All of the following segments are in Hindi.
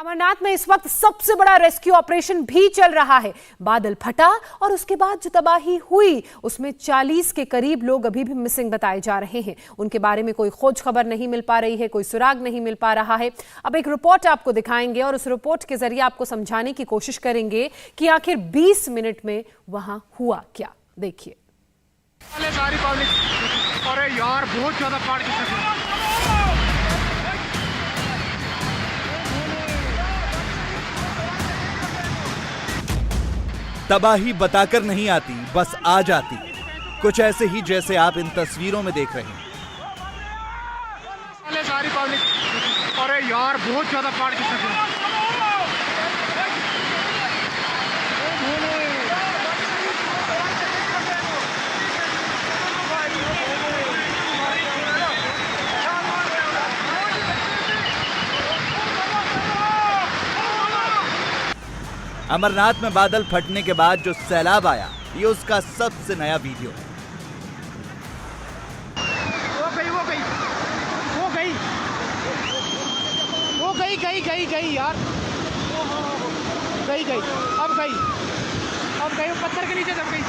अमरनाथ में इस वक्त सबसे बड़ा रेस्क्यू ऑपरेशन भी चल रहा है। बादल फटा और उसके बाद जो तबाही हुई उसमें 40 के करीब लोग अभी भी मिसिंग बताए जा रहे हैं। उनके बारे में कोई खोज खबर नहीं मिल पा रही है, कोई सुराग नहीं मिल पा रहा है। अब एक रिपोर्ट आपको दिखाएंगे और उस रिपोर्ट के जरिए आपको समझाने की कोशिश करेंगे कि आखिर 20 मिनट में वहां हुआ क्या। देखिए। अरे यार बहुत ज्यादा पानी तबाही बताकर नहीं आती, बस आ जाती। कुछ ऐसे ही जैसे आप इन तस्वीरों में देख रहे हैं। सारी पब्लिक, अरे यार बहुत ज्यादा पानी अमरनाथ में बादल फटने के बाद जो सैलाब आया, ये उसका सबसे नया वीडियो है। वो गई यार, गई अब गई पत्थर के नीचे दब गई।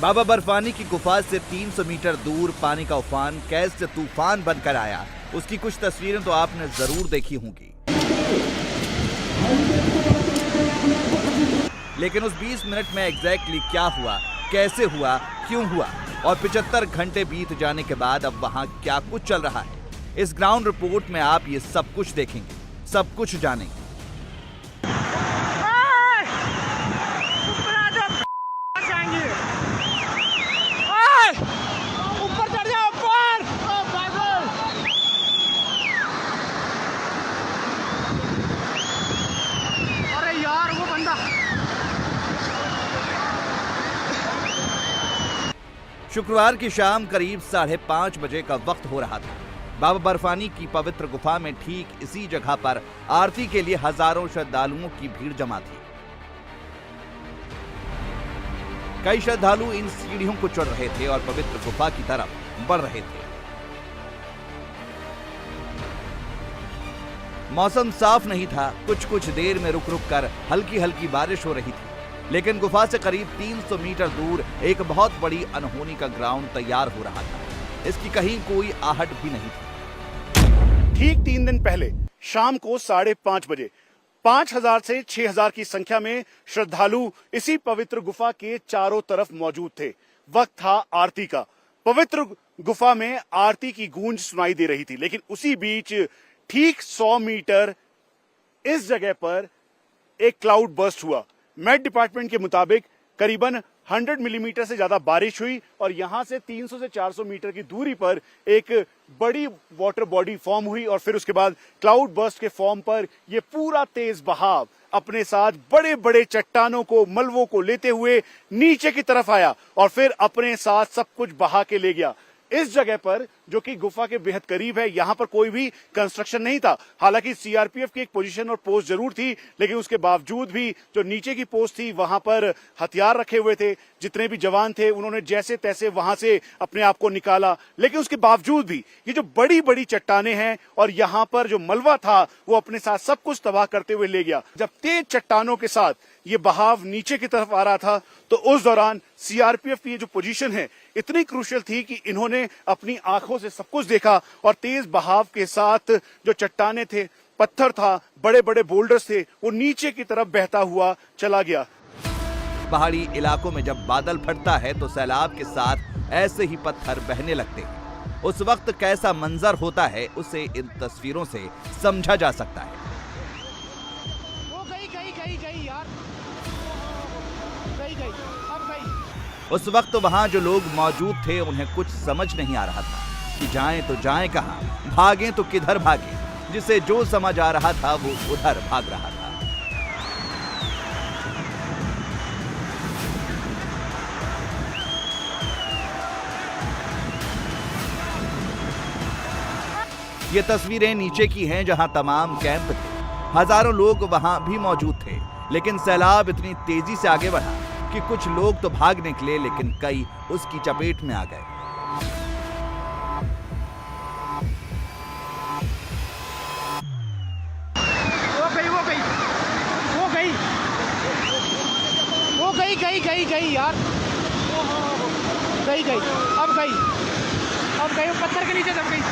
बाबा बर्फानी की गुफा से 300 मीटर दूर पानी का उफान कैसे तूफान बनकर आया, उसकी कुछ तस्वीरें तो आपने जरूर देखी होंगी। लेकिन उस 20 मिनट में एग्जैक्टली क्या हुआ, कैसे हुआ, क्यों हुआ और 75 घंटे बीत जाने के बाद अब वहां क्या कुछ चल रहा है, इस ग्राउंड रिपोर्ट में आप ये सब कुछ देखेंगे, सब कुछ जानेंगे। शुक्रवार की शाम करीब 5:30 बजे का वक्त हो रहा था। बाबा बर्फानी की पवित्र गुफा में ठीक इसी जगह पर आरती के लिए हजारों श्रद्धालुओं की भीड़ जमा थी। कई श्रद्धालु इन सीढ़ियों को चढ़ रहे थे और पवित्र गुफा की तरफ बढ़ रहे थे। मौसम साफ नहीं था, कुछ देर में रुक रुक कर हल्की हल्की बारिश हो रही थी। लेकिन गुफा से करीब 300 मीटर दूर एक बहुत बड़ी अनहोनी का ग्राउंड तैयार हो रहा था। इसकी कहीं कोई आहट भी नहीं थी। ठीक 3 दिन पहले शाम को 5:30 बजे 5000 से 6000 की संख्या में श्रद्धालु इसी पवित्र गुफा के चारों तरफ मौजूद थे। वक्त था आरती का। पवित्र गुफा में आरती की गूंज सुनाई दे रही थी। लेकिन उसी बीच ठीक 100 मीटर इस जगह पर एक क्लाउड बर्स्ट हुआ। मेट डिपार्टमेंट के मुताबिक करीबन 100 मिलीमीटर से ज्यादा बारिश हुई और यहां से 300 से 400 मीटर की दूरी पर एक बड़ी वाटर बॉडी फॉर्म हुई और फिर उसके बाद क्लाउड बर्स्ट के फॉर्म पर यह पूरा तेज बहाव अपने साथ बड़े बड़े चट्टानों को, मलबों को लेते हुए नीचे की तरफ आया और फिर अपने साथ सब कुछ बहा के ले गया। इस जगह पर जो कि गुफा के बेहद करीब है, यहां पर कोई भी कंस्ट्रक्शन नहीं था। हालांकि सीआरपीएफ की एक पोजीशन और पोस्ट जरूर थी, लेकिन उसके बावजूद भी जो नीचे की पोस्ट थी वहां पर हथियार रखे हुए थे। जितने भी जवान थे उन्होंने जैसे तैसे वहां से अपने आप को निकाला। लेकिन उसके बावजूद भी ये जो बड़ी बड़ी चट्टाने हैं और यहाँ पर जो मलबा था वो अपने साथ सब कुछ तबाह करते हुए ले गया। जब तेज चट्टानों के साथ ये बहाव नीचे की तरफ आ रहा था तो उस दौरान सीआरपीएफ की जो पोजीशन है इतनी क्रूशियल थी कि इन्होंने अपनी आंखों से सब कुछ देखा और तेज बहाव के साथ जो चट्टाने थे, पत्थर था, बड़े बड़े बोल्डर्स थे, वो नीचे की तरफ बहता हुआ चला गया। पहाड़ी इलाकों में जब बादल फटता है तो सैलाब के साथ ऐसे ही पत्थर बहने लगते हैं। उस वक्त कैसा मंजर होता है उसे इन तस्वीरों से समझा जा सकता है। उस वक्त वहां जो लोग मौजूद थे उन्हें कुछ समझ नहीं आ रहा था कि जाएं तो जाएं कहां, भागें तो किधर भागें। जिसे जो समझ आ रहा था वो उधर भाग रहा था। ये तस्वीरें नीचे की हैं जहां तमाम कैंप थे। हजारों लोग वहां भी मौजूद थे। लेकिन सैलाब इतनी तेजी से आगे बढ़ा कि कुछ लोग तो भाग निकले लेकिन कई उसकी चपेट में आ गए। गई यार, गई अब गई वो पत्थर के नीचे दब गई।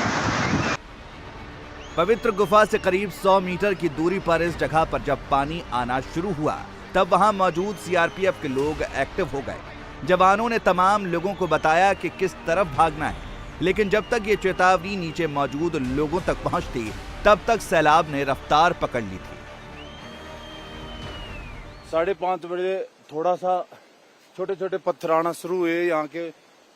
पवित्र गुफा से करीब 100 मीटर की दूरी पर इस जगह पर जब पानी आना शुरू हुआ तब वहां मौजूद सीआरपीएफ के लोग एक्टिव हो गए। जवानों ने तमाम लोगों को बताया कि किस तरफ भागना है, लेकिन जब तक ये चेतावनी नीचे मौजूद लोगों तक पहुंचती तब तक सैलाब ने रफ्तार पकड़ ली थी। 5:30 बजे थोड़ा सा छोटे छोटे पत्थर आना शुरू हुए यहाँ के,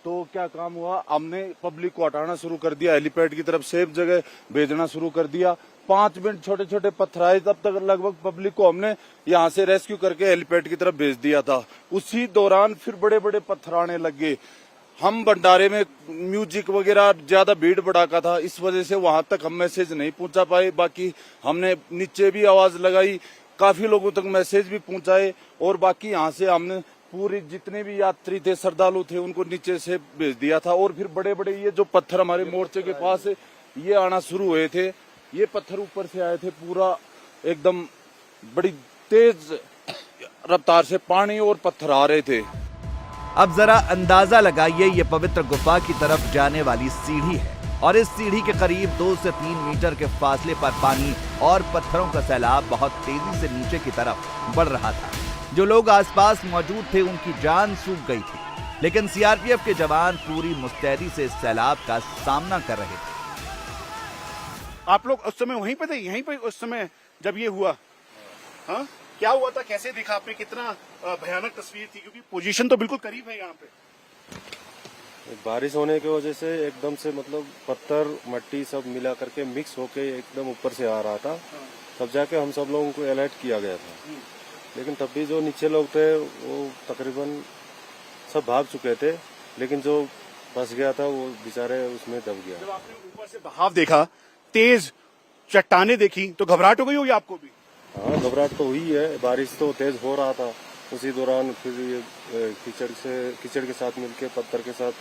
तो क्या काम हुआ, हमने पब्लिक को हटाना शुरू कर दिया, हेलीपैड की तरफ सेफ जगह भेजना शुरू कर दिया। 5 मिनट छोटे छोटे पत्थर आए, तब तक लगभग पब्लिक को हमने यहाँ से रेस्क्यू करके हेलीपैड की तरफ भेज दिया था। उसी दौरान फिर बड़े बड़े पत्थर आने लगे। हम भंडारे में म्यूजिक वगैरह ज्यादा भीड़ भड़ाका था, इस वजह से वहां तक हम मैसेज नहीं पहुंचा पाए। बाकी हमने नीचे भी आवाज लगाई, काफी लोगों तक मैसेज भी पहुंचाए, और बाकी यहाँ से हमने पूरी जितने भी यात्री थे, श्रद्धालु थे, उनको नीचे से भेज दिया था। और फिर बड़े बड़े ये जो पत्थर हमारे मोर्चे के पास ये आना शुरू हुए थे, ये पत्थर ऊपर से आए थे, पूरा एकदम बड़ी तेज रफ्तार से पानी और पत्थर आ रहे थे। अब जरा अंदाजा लगाइए, ये पवित्र गुफा की तरफ जाने वाली सीढ़ी है और इस सीढ़ी के करीब 2 से 3 मीटर के फासले पर पानी और पत्थरों का सैलाब बहुत तेजी से नीचे की तरफ बढ़ रहा था। जो लोग आसपास मौजूद थे उनकी जान सूख गई थी, लेकिन सीआरपीएफ के जवान पूरी मुस्तैदी से इस सैलाब का सामना कर रहे थे। आप लोग उस समय वहीं पे थे, यहीं पे उस समय जब ये हुआ? हाँ, क्या हुआ था, कैसे देखा आपने, कितना भयानक तस्वीर थी, क्योंकि पोजीशन तो बिल्कुल करीब है यहाँ पे। बारिश होने की वजह से एकदम से मतलब पत्थर मट्टी सब मिला करके मिक्स होके एकदम ऊपर से आ रहा था। तब जाके हम सब लोगों को अलर्ट किया गया था, लेकिन तब भी जो नीचे लोग थे वो तकरीबन सब भाग चुके थे, लेकिन जो फंस गया था वो बेचारे उसमें दब गया। जब आपने ऊपर से बहाव देखा, तेज चट्टाने देखी, तो घबराहट हो गई होगी आपको भी? हाँ, घबराहट तो हुई है, बारिश तो तेज हो रहा था। उसी दौरान फिर ये कीचड़ के साथ मिलके पत्थर के साथ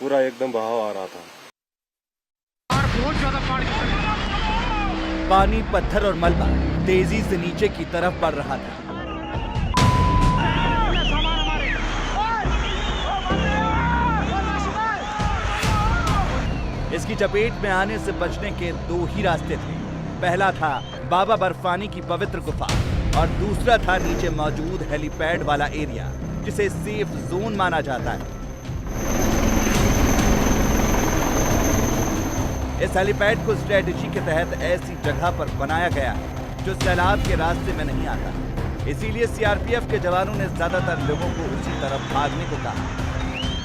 पूरा एकदम बहाव आ रहा था। बहुत ज्यादा पानी, पत्थर और मलबा तेजी से नीचे की तरफ बढ़ रहा था। इसकी चपेट में आने से बचने के 2 ही रास्ते थे। पहला था बाबा बर्फानी की पवित्र गुफा और दूसरा था नीचे मौजूद हेलीपैड वाला एरिया, जिसे सेफ जोन माना जाता है। इस हेलीपैड को स्ट्रेटेजी के तहत ऐसी जगह पर बनाया गया है जो सैलाब के रास्ते में नहीं आता। इसीलिए सीआरपीएफ के जवानों ने ज्यादातर लोगों को उसी तरफ भागने को कहा।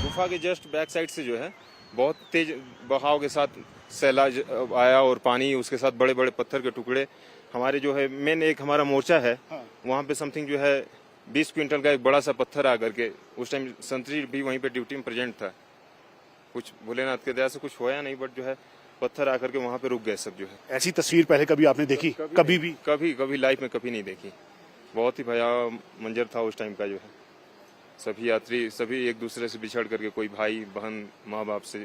गुफा के जस्ट बैक साइड से जो है बहुत तेज बहाव के साथ सैलाब आया और पानी, उसके साथ बड़े बड़े पत्थर के टुकड़े। हमारे जो है मेन एक हमारा मोर्चा है, वहाँ पे समथिंग जो है 20 क्विंटल का एक बड़ा सा पत्थर आ करके, उस टाइम संतरी भी वहीं पे ड्यूटी में प्रेजेंट था। कुछ भोलेनाथ के दया से कुछ होया नहीं, बट जो है पत्थर आकर के वहाँ पे रुक गए सब। जो है ऐसी तस्वीर पहले कभी आपने देखी? कभी भी? कभी लाइफ में कभी नहीं देखी। बहुत ही भयावह मंजर था उस टाइम का। जो है सभी यात्री सभी एक दूसरे से बिछड़ करके, कोई भाई बहन माँ बाप से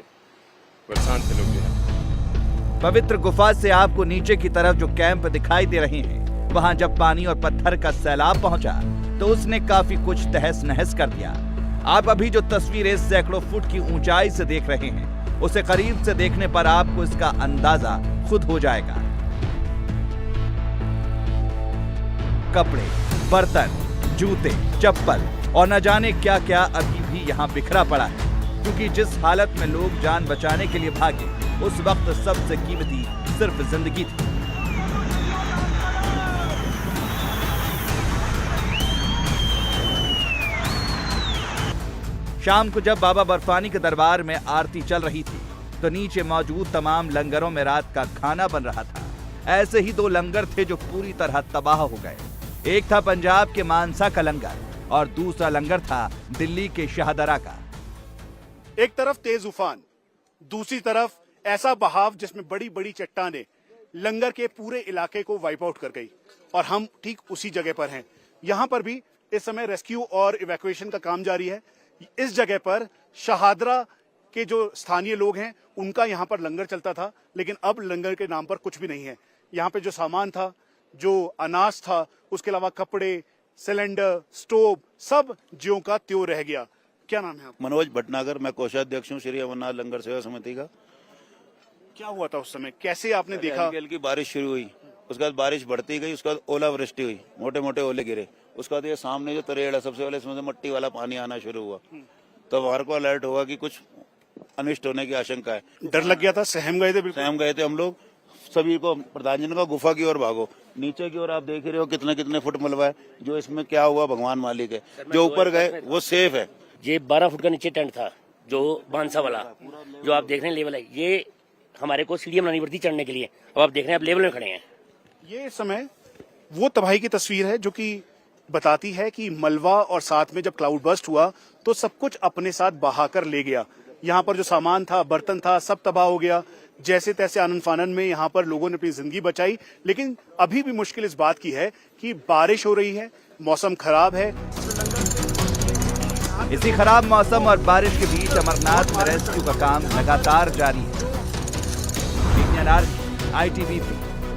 परेशान थे लोग। जो है पवित्र गुफा से आपको नीचे की तरफ जो कैंप दिखाई दे रहे हैं, वहां जब पानी और पत्थर का सैलाब पहुंचा तो उसने काफी कुछ तहस नहस कर दिया। आप अभी जो तस्वीरें सैकड़ों फुट की ऊंचाई से देख रहे हैं, उसे करीब से देखने पर आपको इसका अंदाजा खुद हो जाएगा। कपड़े, बर्तन, जूते, चप्पल और न जाने क्या क्या अभी भी यहाँ बिखरा पड़ा है, क्योंकि जिस हालत में लोग जान बचाने के लिए भागे, उस वक्त सबसे कीमती सिर्फ जिंदगी थी। शाम को जब बाबा बर्फानी के दरबार में आरती चल रही थी तो नीचे मौजूद तमाम लंगरों में रात का खाना बन रहा था। ऐसे ही 2 लंगर थे जो पूरी तरह तबाह हो गए। एक था पंजाब के मानसा का लंगर और दूसरा लंगर था दिल्ली के शाहदरा का। एक तरफ तेज उफान, दूसरी तरफ ऐसा बहाव जिसमें बड़ी बड़ी चट्टानें लंगर के पूरे इलाके को वाइप आउट कर गई, और हम ठीक उसी जगह पर हैं। यहां पर भी इस समय रेस्क्यू और इवैक्यूएशन का काम जारी है। इस जगह पर शहादरा के जो स्थानीय लोग हैं उनका यहां पर लंगर चलता था, लेकिन अब लंगर के नाम पर कुछ भी नहीं है। यहाँ पे जो सामान था, जो अनाज था, उसके अलावा कपड़े, सिलेंडर, स्टोव सब ज्यों का त्यों रह गया। क्या नाम है आपका? मनोज भटनागर, मैं कोषाध्यक्ष हूँ श्री अमरनाथ लंगर सेवा समिति का। क्या हुआ था उस समय, कैसे आपने देखा? हल्की हल्की बारिश शुरू हुई, उसके बाद बारिश बढ़ती गई, उसके बाद ओलावृष्टि हुई, मोटे मोटे ओले गिरे। उसके बाद ये सामने जो तरेड़ है सबसे पहले इसमें से मट्टी वाला पानी आना शुरू हुआ, तो हमारे को अलर्ट हुआ कि कुछ अनिष्ट होने की आशंका है। डर लग गया था, सहम गए थे बिल्कुल? स्वयं गए थे हम लोग, सभी को प्रधान जी ने कहा गुफा की ओर भागो। नीचे की ओर आप देख रहे हो कितने कितने फुट मलबा है, जो इसमें क्या हुआ भगवान मालिक है। जो ऊपर गए वो सेफ है। ये 12 फुट का नीचे टेंट था, जो बांसा वाला, जो आप देख रहे हैं लेवल है। ये हमारे को सीढ़ियां बनानी पड़ती चढ़ने के लिए। अब आप देख रहे हैं, आप लेवल में खड़े हैं। ये इस समय वो तबाही की तस्वीर है जो कि बताती है कि मलबा और साथ में जब क्लाउड बर्स्ट हुआ तो सब कुछ अपने साथ बहाकर ले गया। यहाँ पर जो सामान था, बर्तन था, सब तबाह हो गया। जैसे तैसे आनन फानन में यहाँ पर लोगों ने अपनी जिंदगी बचाई, लेकिन अभी भी मुश्किल इस बात की है कि बारिश हो रही है, मौसम खराब है। इसी खराब मौसम और बारिश के बीच अमरनाथ में रेस्क्यू का काम लगातार जारी है। Indian army, ITBP,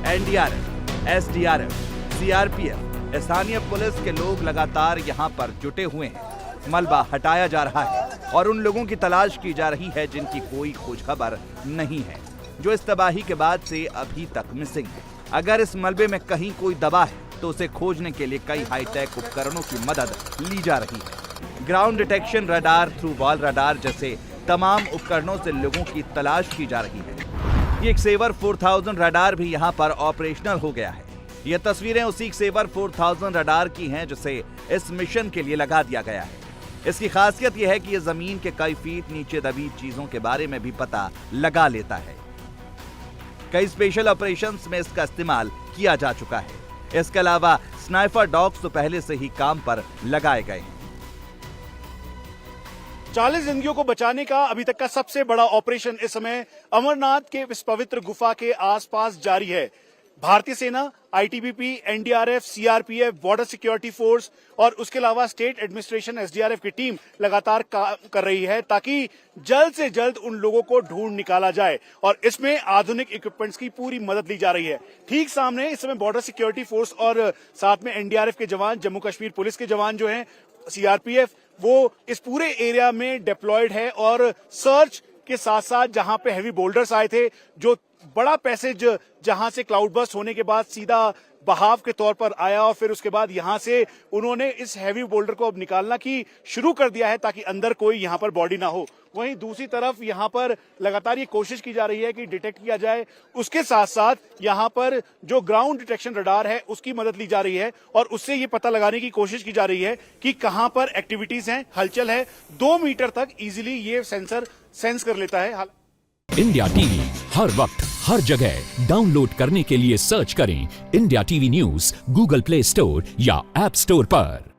NDRF, SDRF, CRPF, स्थानीय पुलिस के लोग लगातार यहां पर जुटे हुए हैं। मलबा हटाया जा रहा है और उन लोगों की तलाश की जा रही है जिनकी कोई खोज खबर नहीं है, जो इस तबाही के बाद से अभी तक मिसिंग है। अगर इस मलबे में कहीं कोई दबा है तो उसे खोजने के लिए कई हाईटेक उपकरणों की मदद ली जा रही है। Ground detection radar, through wall radar जैसे तमाम उपकरणों से लोगों की तलाश की जा रही है। ये सेवर 4000 रडार भी यहाँ पर ऑपरेशनल हो गया है। ये तस्वीरें उसी सेवर 4000 रडार की हैं जिसे इस मिशन के लिए लगा दिया गया है। इसकी खासियत यह है कि यह जमीन के कई फीट नीचे दबी चीजों के बारे में भी पता लगा लेता है। कई स्पेशल ऑपरेशंस में इसका इस्तेमाल किया जा चुका है। इसके अलावा स्नाइपर डॉग्स तो पहले से ही काम पर लगाए गए हैं। 40 जिंदगियों को बचाने का अभी तक का सबसे बड़ा ऑपरेशन इस समय अमरनाथ के इस पवित्र गुफा के आसपास जारी है। भारतीय सेना, ITBP, NDRF, CRPF, border security force और उसके अलावा स्टेट एडमिनिस्ट्रेशन एसडीआरएफ की टीम लगातार काम कर रही है ताकि जल्द से जल्द उन लोगों को ढूंढ निकाला जाए और इसमें आधुनिक इक्विपमेंट्स की पूरी मदद ली जा रही है। ठीक सामने इस समय बॉर्डर सिक्योरिटी फोर्स और साथ में एनडीआरएफ के जवान, जम्मू कश्मीर पुलिस के जवान जो हैं, सीआरपीएफ, वो इस पूरे एरिया में डिप्लॉयड है और सर्च के साथ साथ जहां पे हेवी बोल्डर्स आए थे, जो बड़ा पैसेज जहां से क्लाउड बर्स्ट होने के बाद सीधा बहाव के तौर पर आया और फिर उसके बाद यहां से उन्होंने इस हैवी बोल्डर को अब निकालना की शुरू कर दिया है ताकि अंदर कोई यहां पर बॉडी ना हो। वहीं दूसरी तरफ यहां पर लगातार ये कोशिश की जा रही है कि डिटेक्ट किया जाए। उसके साथ साथ यहां पर जो ग्राउंड डिटेक्शन रडार है उसकी मदद ली जा रही है और उससे ये पता लगाने की कोशिश की जा रही है कि कहां पर एक्टिविटीज हैं, हलचल है। 2 मीटर तक इजीली ये सेंसर सेंस कर लेता है। इंडिया टीवी हर वक्त हर जगह डाउनलोड करने के लिए सर्च करें India TV news Google play store या ऐप स्टोर पर।